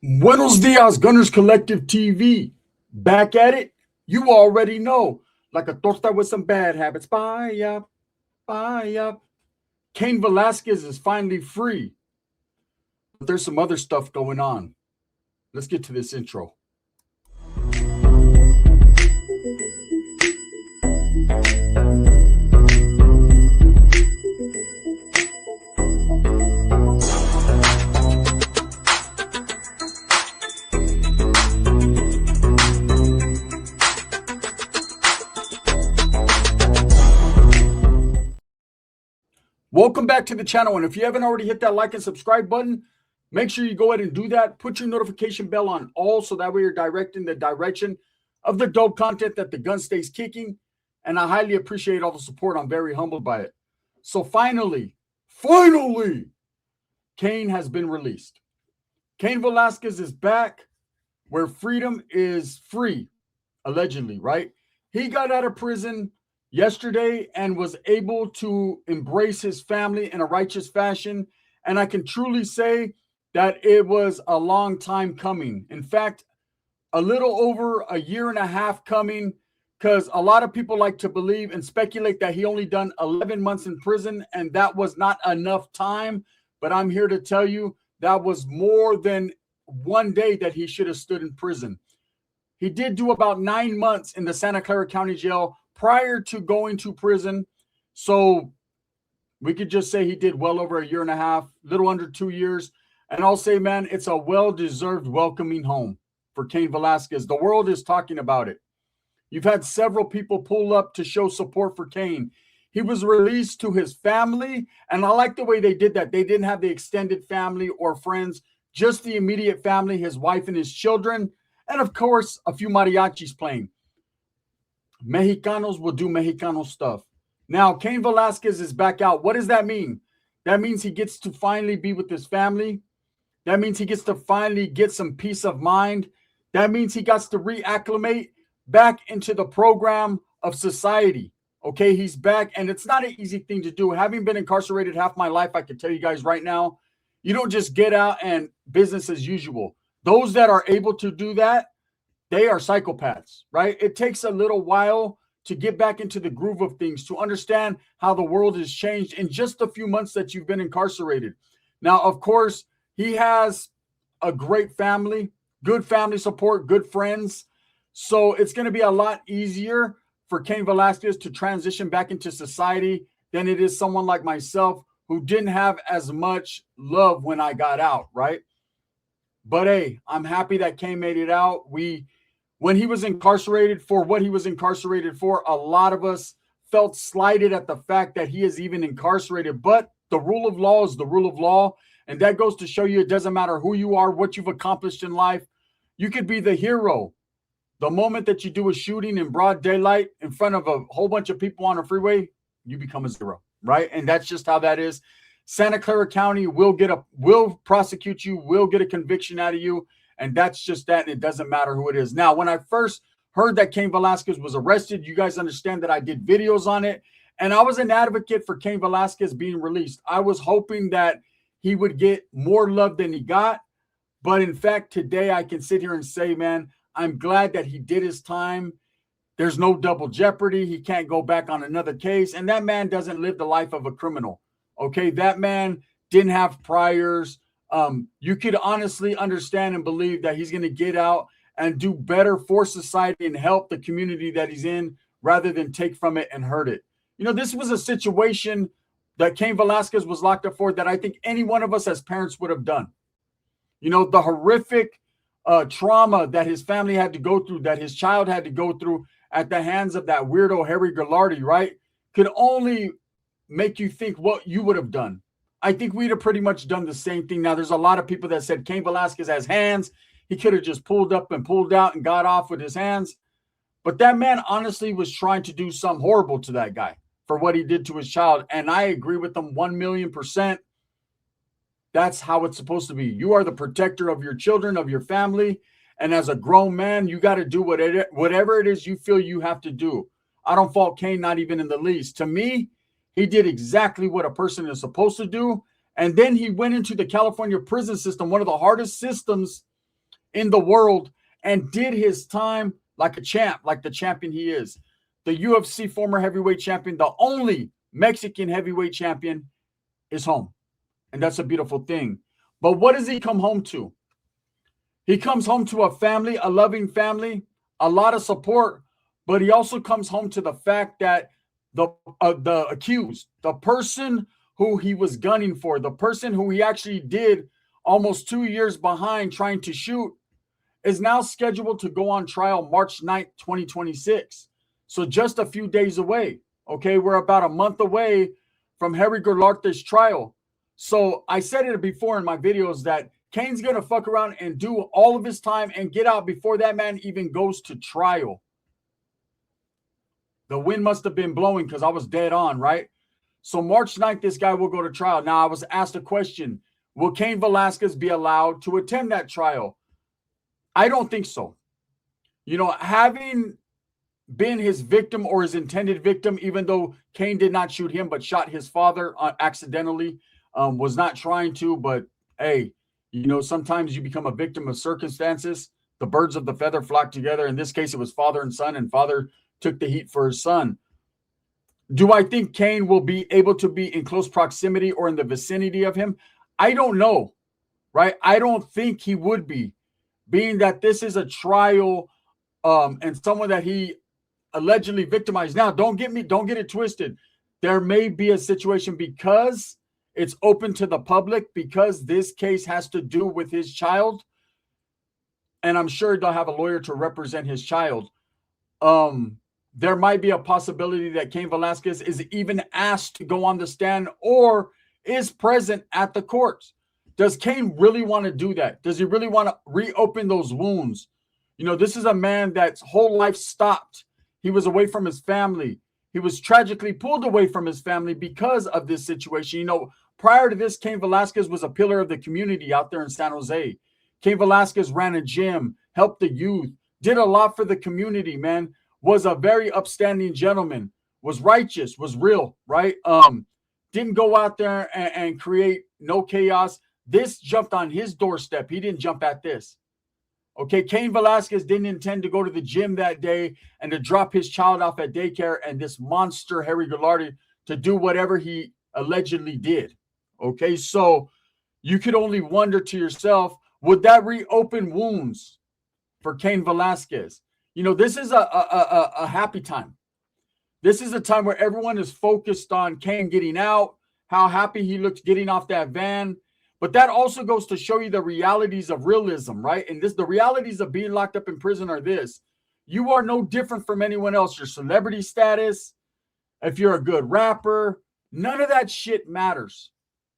Buenos dias, Gunners Collective TV. Back at it. You already know. Like a torta with some bad habits. Bye up, bye up. Kane Velasquez is finally free. But there's some other stuff going on. Let's get to this intro. Welcome back to the channel, and if you haven't already hit that like and subscribe button, make sure you go ahead and do that. Put your notification bell on all so that way you're directing the direction of the dope content that the gun stays kicking, and I highly appreciate all the support. I'm very humbled by it. So finally, Cain has been released. Kane Velasquez is back where freedom is free, allegedly, right? He got out of prison yesterday and was able to embrace his family in a righteous fashion. And I can truly say that it was a long time coming. In fact, a little over a year and a half coming, because a lot of people like to believe and speculate that he only done 11 months in prison, and that was not enough time. But I'm here to tell you that was more than one day that he should have stood in prison. He did do about 9 months in the Santa Clara County Jail prior to going to prison. So we could just say he did well over a year and a half, little under 2 years. And I'll say, man, it's a well-deserved welcoming home for Kane Velasquez. The world is talking about it. You've had several people pull up to show support for Kane. He was released to his family, and I like the way they did that. They didn't have the extended family or friends, just the immediate family, his wife and his children, and of course, a few mariachis playing. Mexicanos will do Mexicano stuff. Now, Kane Velasquez is back out. What does that mean? That means he gets to finally be with his family. That means he gets to finally get some peace of mind. That means he gets to reacclimate back into the program of society. Okay, he's back, and it's not an easy thing to do. Having been incarcerated half my life, I can tell you guys right now, you don't just get out and business as usual. Those that are able to do that, they are psychopaths, right? It takes a little while to get back into the groove of things, to understand how the world has changed in just a few months that you've been incarcerated. Now, of course, he has a great family, good family support, good friends. So it's going to be a lot easier for Kane Velasquez to transition back into society than it is someone like myself who didn't have as much love when I got out, right? But hey, I'm happy that Kane made it out. When he was incarcerated for what he was incarcerated for, a lot of us felt slighted at the fact that he is even incarcerated. But the rule of law is the rule of law. And that goes to show you it doesn't matter who you are, what you've accomplished in life. You could be the hero. The moment that you do a shooting in broad daylight in front of a whole bunch of people on a freeway, you become a zero, right? And that's just how that is. Santa Clara County will prosecute you, will get a conviction out of you. And that's just that. And it doesn't matter who it is. Now, when I first heard that Kane Velasquez was arrested, you guys understand that I did videos on it. And I was an advocate for Kane Velasquez being released. I was hoping that he would get more love than he got. But in fact, today I can sit here and say, man, I'm glad that he did his time. There's no double jeopardy. He can't go back on another case. And that man doesn't live the life of a criminal. Okay, that man didn't have priors. You could honestly understand and believe that he's going to get out and do better for society and help the community that he's in rather than take from it and hurt it. You know, this was a situation that Kane Velasquez was locked up for that I think any one of us as parents would have done. You know, the horrific trauma that his family had to go through, that his child had to go through at the hands of that weirdo Harry Gallardi, right, could only make you think what you would have done. I think we'd have pretty much done the same thing. Now, there's a lot of people that said Kane Velasquez has hands. He could have just pulled up and pulled out and got off with his hands. But that man honestly was trying to do something horrible to that guy for what he did to his child. And I agree with him 1,000,000%. That's how it's supposed to be. You are the protector of your children, of your family. And as a grown man, you got to do whatever it is you feel you have to do. I don't fault Cain, not even in the least. To me, he did exactly what a person is supposed to do. And then he went into the California prison system, one of the hardest systems in the world and did his time like a champ, like the champion he is. The UFC former heavyweight champion, the only Mexican heavyweight champion, is home. And that's a beautiful thing. But what does he come home to? He comes home to a family, a loving family, a lot of support, but he also comes home to the fact that the accused, the person who he was gunning for, the person who he actually did almost 2 years behind trying to shoot, is now scheduled to go on trial March 9th, 2026. So just a few days away. Okay, we're about a month away from Harry Golarte's trial. So I said it before in my videos that Cain's going to fuck around and do all of his time and get out before that man even goes to trial. The wind must have been blowing because I was dead on, right? So March 9th, this guy will go to trial. Now, I was asked a question. Will Kane Velasquez be allowed to attend that trial? I don't think so. You know, having been his victim or his intended victim, even though Cain did not shoot him but shot his father accidentally, was not trying to, but hey, you know, sometimes you become a victim of circumstances. The birds of the feather flock together. In this case, it was father and son, and father took the heat for his son. Do I think Cain will be able to be in close proximity or in the vicinity of him? I don't know, right? I don't think he would be, being that this is a trial and someone that he allegedly victimized. Now, don't get it twisted. There may be a situation because it's open to the public, because this case has to do with his child. And I'm sure they'll have a lawyer to represent his child. There might be a possibility that Kane Velasquez is even asked to go on the stand or is present at the courts. Does Cain really want to do that? Does he really want to reopen those wounds? You know, this is a man that's whole life stopped. He was away from his family. He was tragically pulled away from his family because of this situation. You know, prior to this, Kane Velasquez was a pillar of the community out there in San Jose. Kane Velasquez ran a gym, helped the youth, did a lot for the community, man. Was a very upstanding gentleman, was righteous, was real, right? Didn't go out there and create no chaos. This jumped on his doorstep. He didn't jump at this. Okay, Kane Velasquez didn't intend to go to the gym that day and to drop his child off at daycare and this monster Harry Golarte to do whatever he allegedly did. Okay, so you could only wonder to yourself, would that reopen wounds for Kane Velasquez? You know, this is a happy time. This is a time where everyone is focused on Cain getting out, how happy he looks getting off that van. But that also goes to show you the realities of realism, right? And the realities of being locked up in prison are this. You are no different from anyone else. Your celebrity status, if you're a good rapper, none of that shit matters.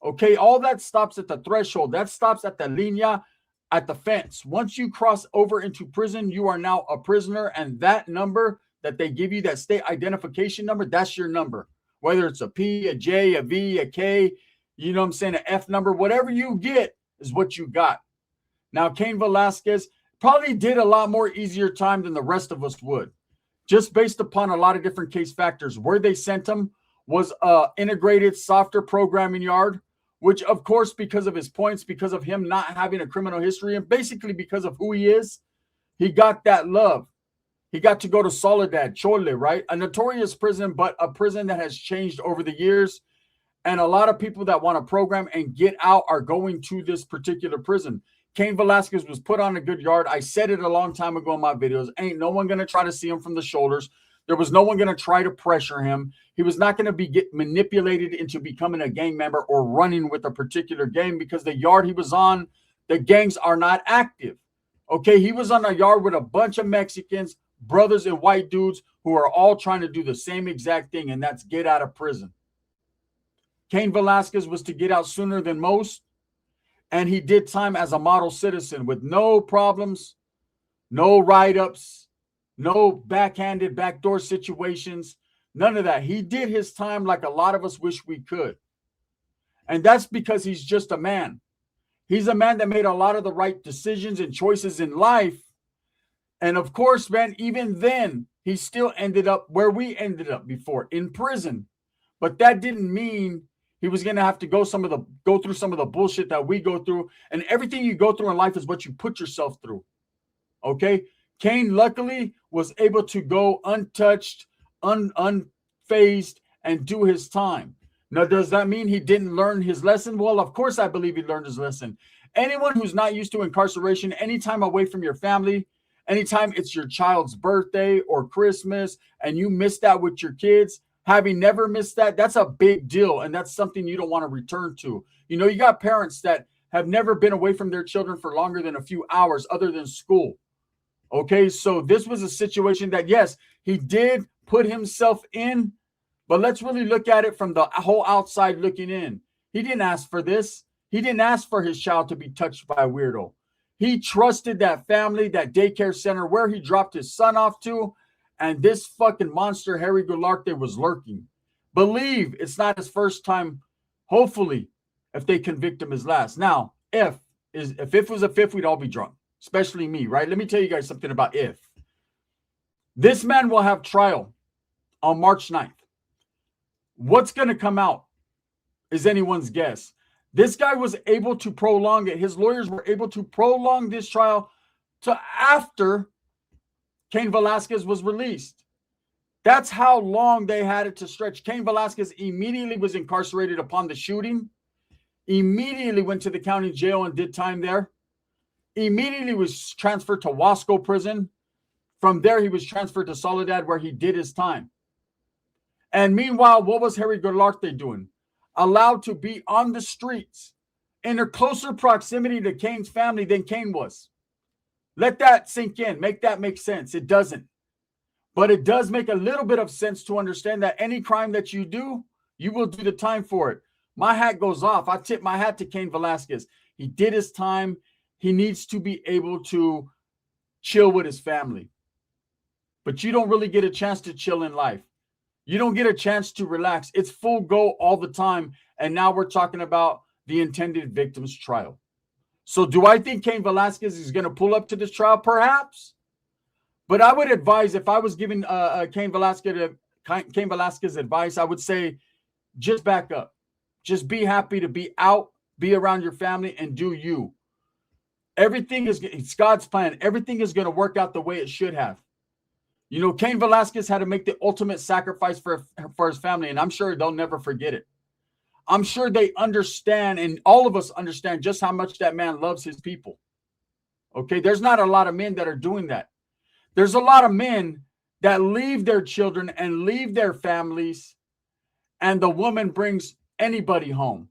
Okay, all that stops at the threshold. That stops at the linea, at the fence. Once you cross over into prison, you are now a prisoner, and that number that they give you, that state identification number, that's your number. Whether it's a P, a J, a V, a K, you know what I'm saying, an F number, whatever you get is what you got. Now, Kane Velasquez probably did a lot more easier time than the rest of us would, just based upon a lot of different case factors. Where they sent him was a integrated, softer programming yard, which, of course, because of his points, because of him not having a criminal history, and basically because of who he is, he got that love. He got to go to Soledad, Chole, right? A notorious prison, but a prison that has changed over the years. And a lot of people that want to program and get out are going to this particular prison. Kane Velasquez was put on a good yard. I said it a long time ago in my videos. Ain't no one going to try to see him from the shoulders. There was no one going to try to pressure him. He was not going to get manipulated into becoming a gang member or running with a particular gang, because the yard he was on, the gangs are not active. Okay, he was on a yard with a bunch of Mexicans, brothers and white dudes who are all trying to do the same exact thing, and that's get out of prison. Kane Velasquez was to get out sooner than most, and he did time as a model citizen with no problems, no write-ups, no backhanded backdoor situations, none of that. He did his time like a lot of us wish we could. And that's because he's just a man. He's a man that made a lot of the right decisions and choices in life. And of course, man, even then, he still ended up where we ended up before, in prison. But that didn't mean He was going to have to go through some of the bullshit that we go through. And everything you go through in life is what you put yourself through. Okay? Cain luckily was able to go untouched, unfazed, and do his time. Now, does that mean he didn't learn his lesson? Well, of course, I believe he learned his lesson. Anyone who's not used to incarceration, anytime away from your family, anytime it's your child's birthday or Christmas and you miss that with your kids, having never missed that, that's a big deal. And that's something you don't want to return to. You know, you got parents that have never been away from their children for longer than a few hours other than school. Okay, so this was a situation that, yes, he did put himself in, but let's really look at it from the whole outside looking in. He didn't ask for this. He didn't ask for his child to be touched by a weirdo. He trusted that family, that daycare center where he dropped his son off to, and this fucking monster, Harry Goularte, was lurking. Believe it's not his first time. Hopefully, if they convict him, his last. Now, if it was a fifth, we'd all be drunk, especially me, right? Let me tell you guys something about if. This man will have trial on March 9th. What's going to come out is anyone's guess. This guy was able to prolong it. His lawyers were able to prolong this trial to after Kane Velasquez was released. That's how long they had it to stretch. Kane Velasquez immediately was incarcerated upon the shooting, immediately went to the county jail and did time there, immediately was transferred to Wasco prison. From there, he was transferred to Soledad where he did his time. And meanwhile, what was Harry Goularte doing? Allowed to be on the streets in a closer proximity to Cain's family than Cain was. Let that sink in. Make that make sense. It doesn't. But it does make a little bit of sense to understand that any crime that you do, you will do the time for it. My hat goes off. I tip my hat to Kane Velasquez. He did his time. He needs to be able to chill with his family. But you don't really get a chance to chill in life. You don't get a chance to relax. It's full go all the time. And now we're talking about the intended victim's trial. So do I think Kane Velasquez is going to pull up to this trial? Perhaps. But I would advise, if I was giving Kane Velasquez advice, I would say just back up. Just be happy to be out, be around your family, and do you. It's God's plan. Everything is going to work out the way it should have. You know, Kane Velasquez had to make the ultimate sacrifice for his family, and I'm sure they'll never forget it. I'm sure they understand, and all of us understand just how much that man loves his people. Okay, there's not a lot of men that are doing that. There's a lot of men that leave their children and leave their families, and the woman brings anybody home,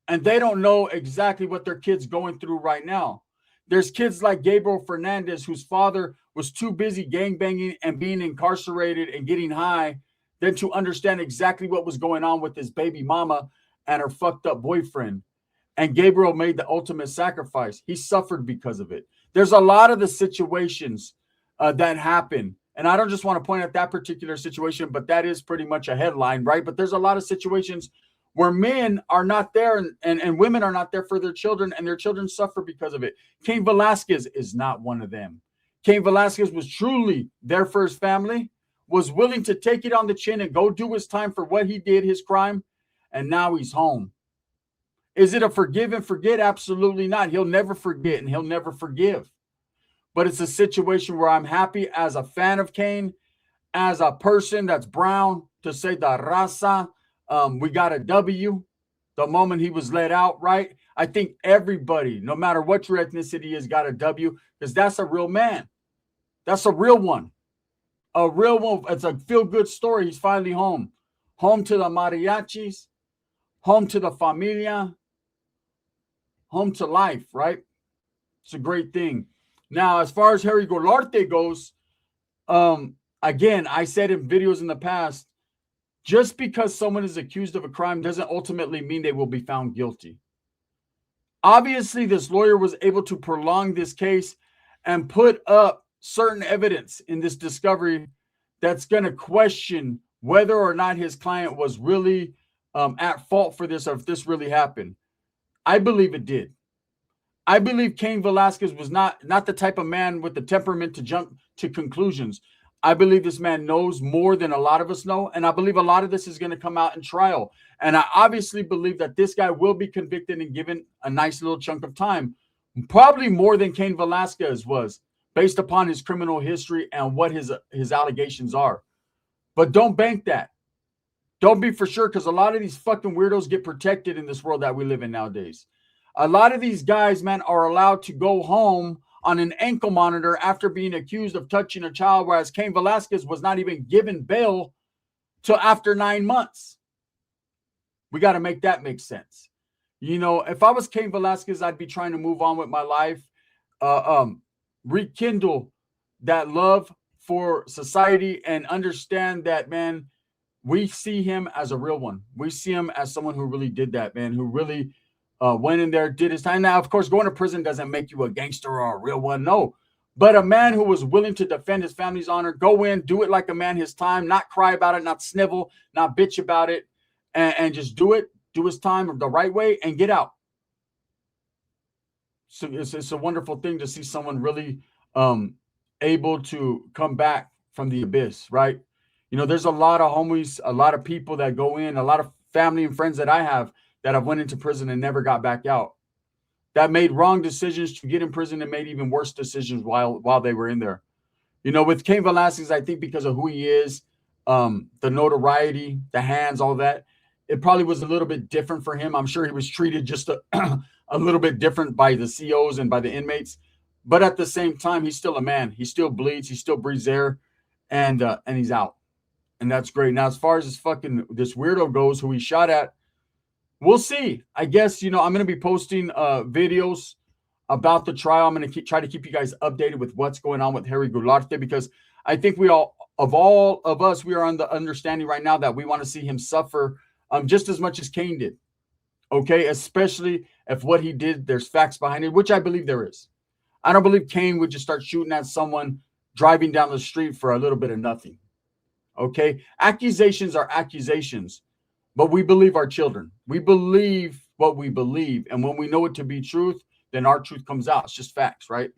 and they don't know exactly what their kid's going through right now. There's kids like Gabriel Fernandez, whose father was too busy gangbanging and being incarcerated and getting high than to understand exactly what was going on with his baby mama and her fucked up boyfriend. And Gabriel made the ultimate sacrifice. He suffered because of it. There's a lot of the situations that happen. And I don't just want to point at that particular situation, but that is pretty much a headline, right? But there's a lot of situations where men are not there and women are not there for their children, and their children suffer because of it. Kane Velasquez is not one of them. Kane Velasquez was truly there for his family, was willing to take it on the chin and go do his time for what he did, his crime, and now he's home. Is it a forgive and forget? Absolutely not. He'll never forget and he'll never forgive. But it's a situation where I'm happy as a fan of Cain, as a person that's brown, to say the raza. We got a W the moment he was let out, right? I think everybody, no matter what your ethnicity is, got a W, because that's a real man. That's a real one. A real one. It's a feel-good story. He's finally home. Home to the mariachis, home to the familia, home to life, right? It's a great thing. Now, as far as Harry Goularte goes, again, I said in videos in the past, just because someone is accused of a crime doesn't ultimately mean they will be found guilty. Obviously, this lawyer was able to prolong this case and put up certain evidence in this discovery that's going to question whether or not his client was really at fault for this, or if this really happened. I believe it did. I believe Kane Velasquez was not the type of man with the temperament to jump to conclusions. I believe this man knows more than a lot of us know. And I believe a lot of this is going to come out in trial. And I obviously believe that this guy will be convicted and given a nice little chunk of time, probably more than Kane Velasquez was, based upon his criminal history and what his allegations are. But don't bank that. Don't be for sure, because a lot of these fucking weirdos get protected in this world that we live in nowadays. A lot of these guys, man, are allowed to go home on an ankle monitor after being accused of touching a child, whereas Kane Velasquez was not even given bail till after 9 months. We got to make that make sense. You know, if I was Kane Velasquez, I'd be trying to move on with my life, rekindle that love for society, and understand that, man, we see him as a real one. We see him as someone who really did that, man, who really went in there, did his time. Now, of course, going to prison doesn't make you a gangster or a real one, no. But a man who was willing to defend his family's honor, go in, do it like a man his time, not cry about it, not snivel, not bitch about it, and just do it, do his time the right way, and get out. So it's a wonderful thing to see someone really able to come back from the abyss, right? You know, there's a lot of homies, a lot of people that go in, a lot of family and friends that I have that have went into prison and never got back out, that made wrong decisions to get in prison and made even worse decisions while they were in there. You know, with Kane Velasquez, I think because of who he is, the notoriety, the hands, all that, it probably was a little bit different for him. I'm sure he was treated just a little bit different by the COs and by the inmates. But at the same time, he's still a man. He still bleeds. He still breathes air, and he's out. And that's great. Now, as far as this weirdo goes, who he shot at, we'll see. I guess, you know, I'm going to be posting videos about the trial. I'm going to try to keep you guys updated with what's going on with Harry Goularte, because I think we all of us, we are on the understanding right now that we want to see him suffer just as much as Cain did. Okay, especially if what he did, there's facts behind it, which I believe there is. I don't believe Cain would just start shooting at someone driving down the street for a little bit of nothing. Okay, accusations are accusations, but we believe our children. We believe what we believe, and when we know it to be truth, then our truth comes out. It's just facts, right?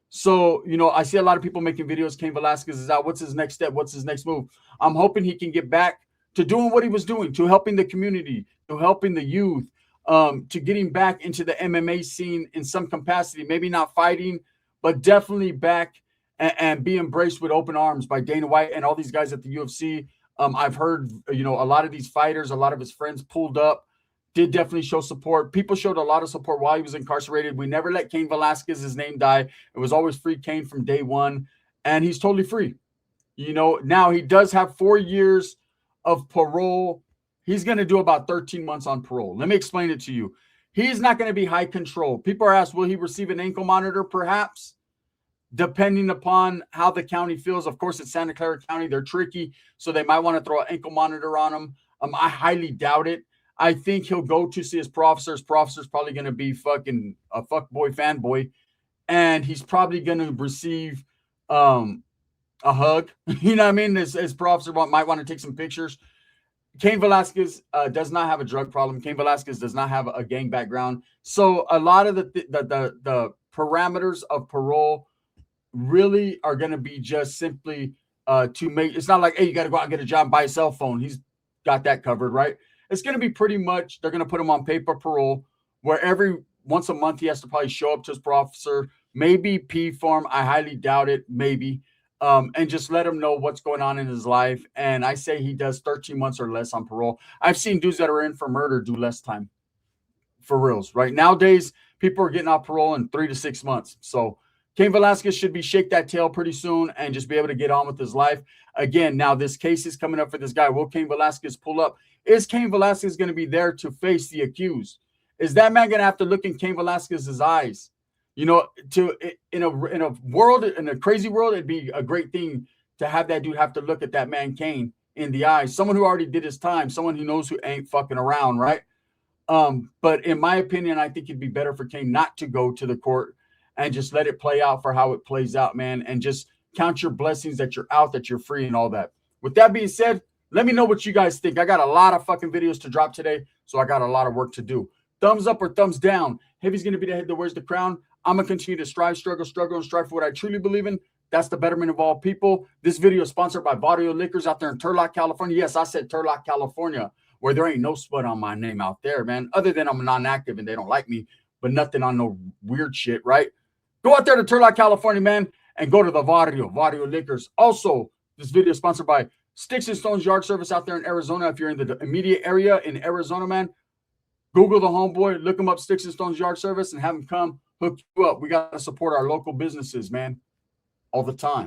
So, you know, I see a lot of people making videos. Kane Velasquez is out. What's his next step? What's his next move? I'm hoping he can get back to doing what he was doing, to helping the community, to helping the youth, to getting back into the MMA scene in some capacity. Maybe not fighting, but definitely back and be embraced with open arms by Dana White and all these guys at the UFC. I've heard, you know, a lot of these fighters, a lot of his friends pulled up, did definitely show support. People showed a lot of support while he was incarcerated. We never let Kane Velasquez's name die. It was always free Kane from day one, and he's totally free. You know, now he does have 4 years of parole. He's going to do about 13 months on parole. Let me explain it to you. He's not going to be high control. People are asked, will he receive an ankle monitor? Perhaps, depending upon how the county feels. Of course, it's Santa Clara County. They're tricky, so they might want to throw an ankle monitor on him. I highly doubt it. I think he'll go to see his professor. His professor's probably going to be fucking a fuckboy fanboy, and he's probably going to receive a hug. You know what I mean? His professor might want to take some pictures. Kane Velasquez does not have a drug problem. Kane Velasquez does not have a gang background. So a lot of the parameters of parole really are going to be just simply to make. It's not like, hey, you got to go out and get a job and buy a cell phone. He's got that covered, right? It's going to be pretty much, they're going to put him on paper parole, where every once a month he has to probably show up to his professor, maybe P form. I highly doubt it, maybe. And just let him know what's going on in his life. And I say he does 13 months or less on parole. I've seen dudes that are in for murder do less time, for reals, right? Nowadays, people are getting off parole in 3 to 6 months. So Kane Velasquez should be shake that tail pretty soon and just be able to get on with his life. Again, now this case is coming up for this guy. Will Kane Velasquez pull up? Is Kane Velasquez going to be there to face the accused? Is that man going to have to look in Kane Velasquez's eyes? You know, in a world, in a crazy world, it'd be a great thing to have that dude have to look at that man Cain in the eyes. Someone who already did his time, someone who knows who ain't fucking around, right? But in my opinion, I think it'd be better for Cain not to go to the court and just let it play out for how it plays out, man, and just count your blessings that you're out, that you're free, and all that. With that being said, let me know what you guys think. I got a lot of fucking videos to drop today, so I got a lot of work to do. Thumbs up or thumbs down. Heavy's going to be the head that wears the crown. I'm going to continue to strive, struggle, and strive for what I truly believe in. That's the betterment of all people. This video is sponsored by Barrio Liquors out there in Turlock, California. Yes, I said Turlock, California, where there ain't no spud on my name out there, man. Other than I'm non-active and they don't like me, but nothing on no weird shit, right? Go out there to Turlock, California, man, and go to the Barrio Liquors. Also, this video is sponsored by Sticks and Stones Yard Service out there in Arizona. If you're in the immediate area in Arizona, man, Google the homeboy, look him up, Sticks and Stones Yard Service, and have him come hook you up. We got to support our local businesses, man, all the time.